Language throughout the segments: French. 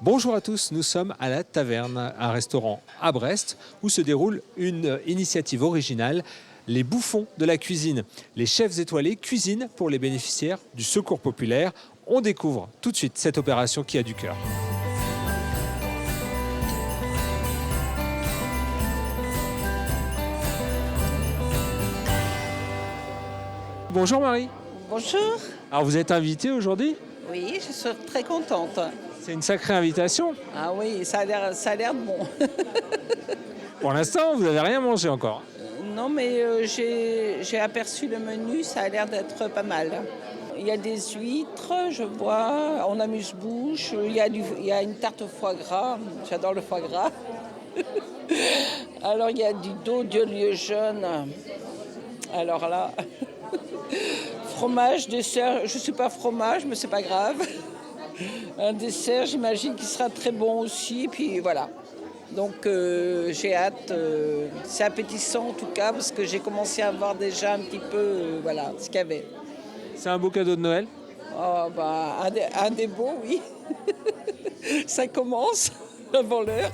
Bonjour à tous, nous sommes à la Taverne, un restaurant à Brest où se déroule une initiative originale, les bouffons de la cuisine. Les chefs étoilés cuisinent pour les bénéficiaires du Secours populaire. On découvre tout de suite cette opération qui a du cœur. Bonjour Marie. Bonjour. Alors vous êtes invitée aujourd'hui? Oui, je suis très contente. C'est une sacrée invitation. Ah oui, ça a l'air bon. Pour l'instant, vous n'avez rien mangé encore. Non, mais j'ai aperçu le menu, ça a l'air d'être pas mal. Il y a des huîtres, je vois, en amuse-bouche. Il y a une tarte au foie gras. J'adore le foie gras. Alors, il y a du dos de lieu jaune. Alors là, fromage, dessert. Je ne suis pas fromage, mais c'est pas grave. Un dessert, j'imagine qu'il sera très bon aussi. Puis voilà. Donc j'ai hâte. C'est appétissant en tout cas parce que j'ai commencé à voir déjà un petit peu voilà, ce qu'il y avait. C'est un beau cadeau de Noël. Oh, bah, un des beaux, oui. Ça commence avant l'heure.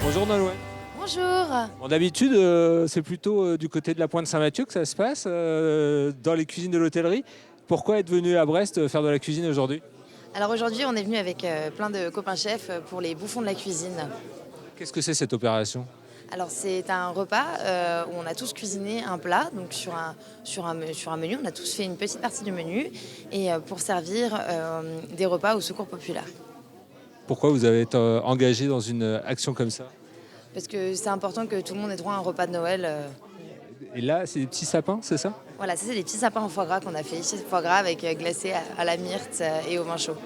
Bonjour Nolwenn. Bonjour. Bon, d'habitude, c'est plutôt du côté de la Pointe Saint-Mathieu que ça se passe, dans les cuisines de l'hôtellerie. Pourquoi être venu à Brest faire de la cuisine aujourd'hui? Alors aujourd'hui, on est venu avec plein de copains chefs pour les bouffons de la cuisine. Qu'est-ce que c'est cette opération? Alors c'est un repas où on a tous cuisiné un plat, donc sur un menu, on a tous fait une petite partie du menu et pour servir des repas au Secours populaire. Pourquoi vous avez été engagé dans une action comme ça? Parce que c'est important que tout le monde ait droit à un repas de Noël. Et là, c'est des petits sapins, c'est ça? Voilà, ça c'est des petits sapins en foie gras qu'on a fait ici, foie gras avec glacé à la myrte et au vin chaud.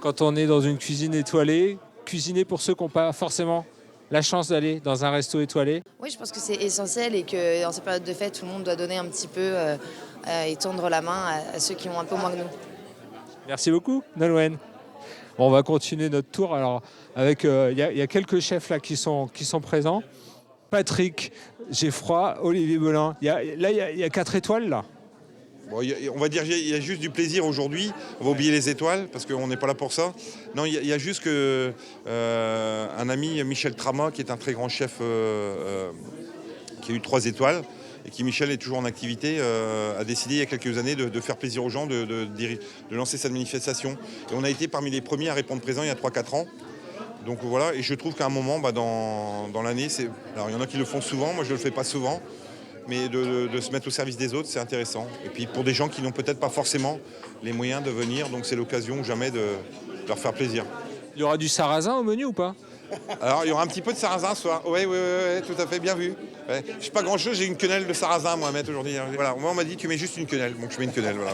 Quand on est dans une cuisine étoilée, cuisiner pour ceux qui n'ont pas forcément la chance d'aller dans un resto étoilé. Oui, je pense que c'est essentiel et que dans cette période de fête, tout le monde doit donner un petit peu et tendre la main à ceux qui ont un peu moins que nous. Merci beaucoup, Nolwenn. Bon, on va continuer notre tour. Alors, avec, y a quelques chefs là qui sont présents. Patrick Geffroy, Olivier Belin. Il y a 4 étoiles là. Bon, on va dire qu'il y a juste du plaisir aujourd'hui. On va oublier les étoiles parce qu'on n'est pas là pour ça. Non, il y a juste que un ami, Michel Trama, qui est un très grand chef qui a eu 3 étoiles et qui, Michel, est toujours en activité, a décidé il y a quelques années de faire plaisir aux gens, de lancer cette manifestation. Et on a été parmi les premiers à répondre présent il y a 3-4 ans. Donc voilà, et je trouve qu'à un moment, dans l'année, alors il y en a qui le font souvent, moi je ne le fais pas souvent, mais de se mettre au service des autres, c'est intéressant. Et puis pour des gens qui n'ont peut-être pas forcément les moyens de venir, donc c'est l'occasion jamais de leur faire plaisir. Il y aura du sarrasin au menu ou pas? Alors il y aura un petit peu de sarrasin ce soir. Oui, tout à fait, bien vu. Ouais. Je ne sais pas grand-chose, j'ai une quenelle de sarrasin moi à mettre aujourd'hui. Voilà, moi on m'a dit tu mets juste une quenelle, donc je mets une quenelle. Voilà.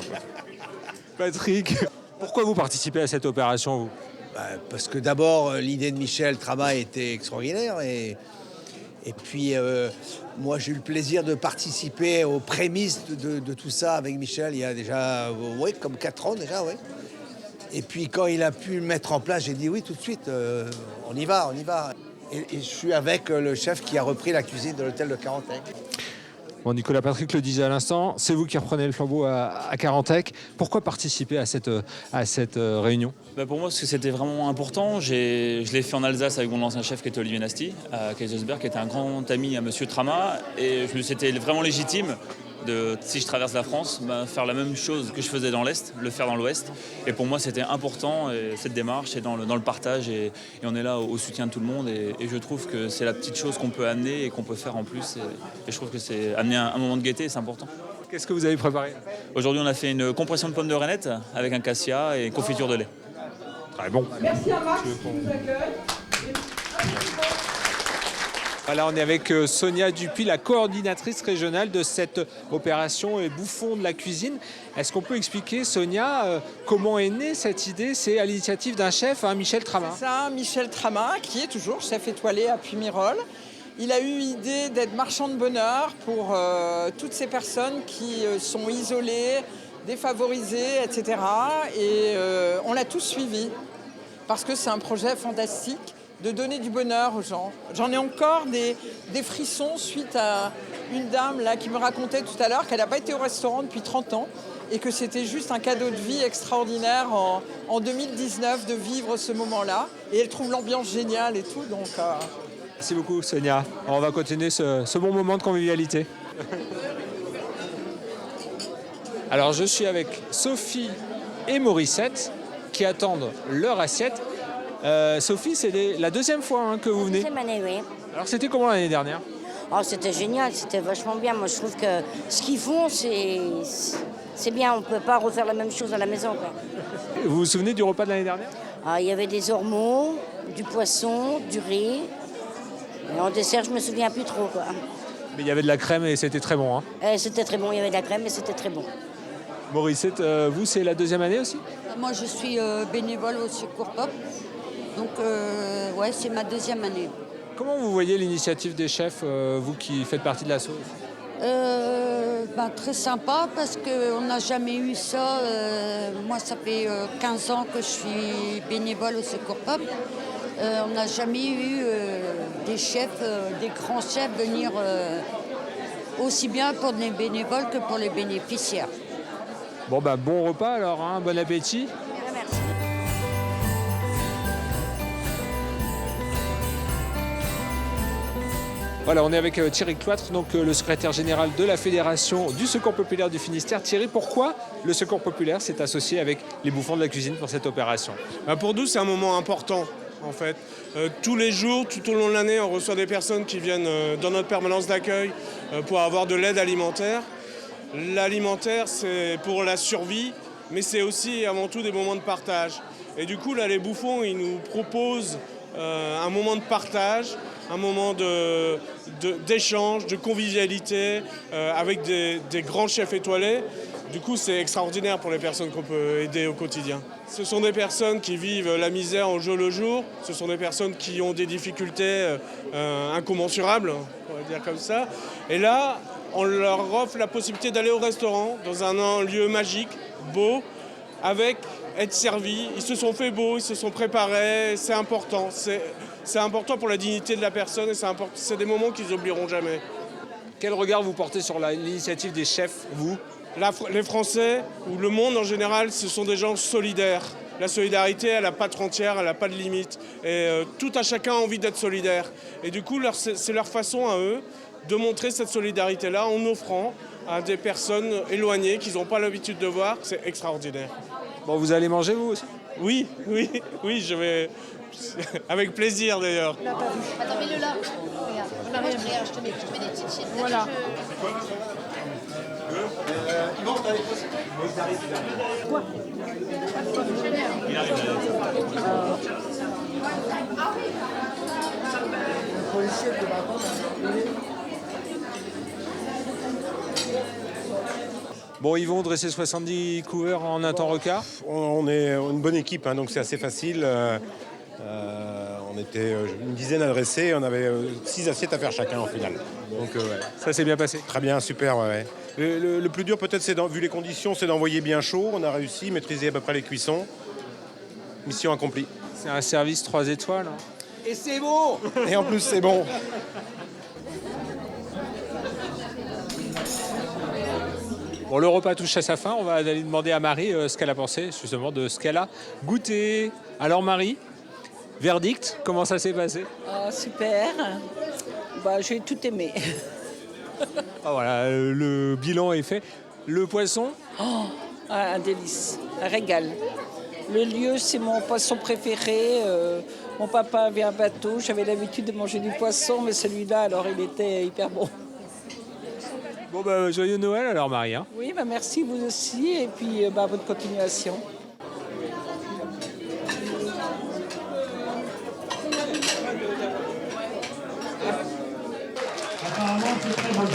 Patrick, pourquoi vous participez à cette opération vous? Parce que d'abord, l'idée de Michel Trama était extraordinaire et puis moi j'ai eu le plaisir de participer aux prémices de tout ça avec Michel il y a déjà comme 4 ans déjà. Ouais. Et puis quand il a pu le mettre en place, j'ai dit oui tout de suite, on y va. Et je suis avec le chef qui a repris la cuisine de l'hôtel de Carantec. Bon, Nicolas Patrick le disait à l'instant, c'est vous qui reprenez le flambeau à Carantec. Pourquoi participer à cette réunion? Pour moi, parce que c'était vraiment important. Je l'ai fait en Alsace avec mon ancien chef qui était Olivier Nasty, à Kaisersberg, qui était un grand ami à Monsieur Trama. Et c'était vraiment légitime si je traverse la France, faire la même chose que je faisais dans l'Est, le faire dans l'Ouest. Et pour moi, c'était important, cette démarche, et dans le partage. Et on est là au soutien de tout le monde. Et je trouve que c'est la petite chose qu'on peut amener et qu'on peut faire en plus. Et je trouve que c'est amener un moment de gaieté, c'est important. Qu'est-ce que vous avez préparé? Aujourd'hui, on a fait une compression de pommes de reinette avec un cassia et une confiture de lait. Très bon. Merci à Max qui nous accueille. Voilà, on est avec Sonia Dupuis, la coordinatrice régionale de cette opération et bouffon de la cuisine. Est-ce qu'on peut expliquer, Sonia, comment est née cette idée? C'est à l'initiative d'un chef, Michel Trama. C'est ça, Michel Trama, qui est toujours chef étoilé à Puymirol. Il a eu l'idée d'être marchand de bonheur pour toutes ces personnes qui sont isolées, défavorisées, etc. Et on l'a tous suivi parce que c'est un projet fantastique de donner du bonheur aux gens. J'en ai encore des frissons suite à une dame là, qui me racontait tout à l'heure qu'elle n'a pas été au restaurant depuis 30 ans et que c'était juste un cadeau de vie extraordinaire en 2019 de vivre ce moment-là. Et elle trouve l'ambiance géniale et tout. Donc, Merci beaucoup Sonia. On va continuer ce bon moment de convivialité. Alors je suis avec Sophie et Morissette qui attendent leur assiette. Sophie, c'est la deuxième fois que vous venez. Deuxième année, oui. Alors c'était comment l'année dernière? Oh, c'était génial, c'était vachement bien. Moi, je trouve que ce qu'ils font, c'est bien. On ne peut pas refaire la même chose à la maison, quoi. Vous vous souvenez du repas de l'année dernière? Il y avait des ormeaux, du poisson, du riz. Et en dessert, je me souviens plus trop, quoi. Mais il y avait de la crème et c'était très bon. C'était très bon, il y avait de la crème et c'était très bon. Morissette, vous, c'est la deuxième année aussi? Moi, je suis bénévole au Secours Pop. Donc, ouais, c'est ma deuxième année. Comment vous voyez l'initiative des chefs, vous qui faites partie de l'asso? Très sympa parce qu'on n'a jamais eu ça. Moi, ça fait 15 ans que je suis bénévole au Secours Pop. On n'a jamais eu des chefs, des grands chefs venir aussi bien pour les bénévoles que pour les bénéficiaires. Bon repas alors, bon appétit. Merci. Voilà, on est avec Thierry Cloître, donc le secrétaire général de la Fédération du Secours Populaire du Finistère. Thierry, pourquoi le Secours Populaire s'est associé avec les Bouffons de la Cuisine pour cette opération? Pour nous, c'est un moment important, en fait. Tous les jours, tout au long de l'année, on reçoit des personnes qui viennent dans notre permanence d'accueil pour avoir de l'aide alimentaire. L'alimentaire, c'est pour la survie, mais c'est aussi avant tout des moments de partage. Et du coup, là, les Bouffons, ils nous proposent un moment de partage, un moment d'échange, de convivialité avec des grands chefs étoilés. Du coup, c'est extraordinaire pour les personnes qu'on peut aider au quotidien. Ce sont des personnes qui vivent la misère au jour le jour. Ce sont des personnes qui ont des difficultés incommensurables, on va dire comme ça. Et là, on leur offre la possibilité d'aller au restaurant dans un lieu magique, beau, avec être servis. Ils se sont fait beaux, ils se sont préparés, c'est important. C'est important pour la dignité de la personne et c'est des moments qu'ils n'oublieront jamais. Quel regard vous portez sur l'initiative des chefs, vous? Les Français, ou le monde en général, ce sont des gens solidaires. La solidarité, elle n'a pas de frontières, elle n'a pas de limites. Et tout à chacun a envie d'être solidaire. Et du coup, c'est leur façon à eux de montrer cette solidarité-là en offrant à des personnes éloignées qu'ils n'ont pas l'habitude de voir. C'est extraordinaire. Bon, vous allez manger, vous aussi? Oui, je vais... Avec plaisir, d'ailleurs. Attends, mets-le là. Regarde, moi, je te mets des petites chips. Voilà. Bon, ils vont dresser 70 couverts en un temps record. On est une bonne équipe, donc c'est assez facile. On était une dizaine à dresser, on avait 6 assiettes à faire chacun en finale. Donc Ça s'est bien passé. très bien, super. Ouais. Le plus dur peut-être, vu les conditions, c'est d'envoyer bien chaud. On a réussi, maîtriser à peu près les cuissons. Mission accomplie. C'est un service 3 étoiles. Et c'est bon! Et en plus, c'est bon. Bon, le repas touche à sa fin. On va aller demander à Marie ce qu'elle a pensé justement de ce qu'elle a goûté. Alors Marie, verdict, comment ça s'est passé? Super. J'ai tout aimé. Voilà, le bilan est fait. Le poisson? Un délice, un régal. Le lieu, c'est mon poisson préféré. Mon papa avait un bateau. J'avais l'habitude de manger du poisson, mais celui-là, alors, il était hyper bon. Bon, joyeux Noël alors Marie. Oui, merci vous aussi. Et puis, bonne continuation. Apparemment, c'est très bon.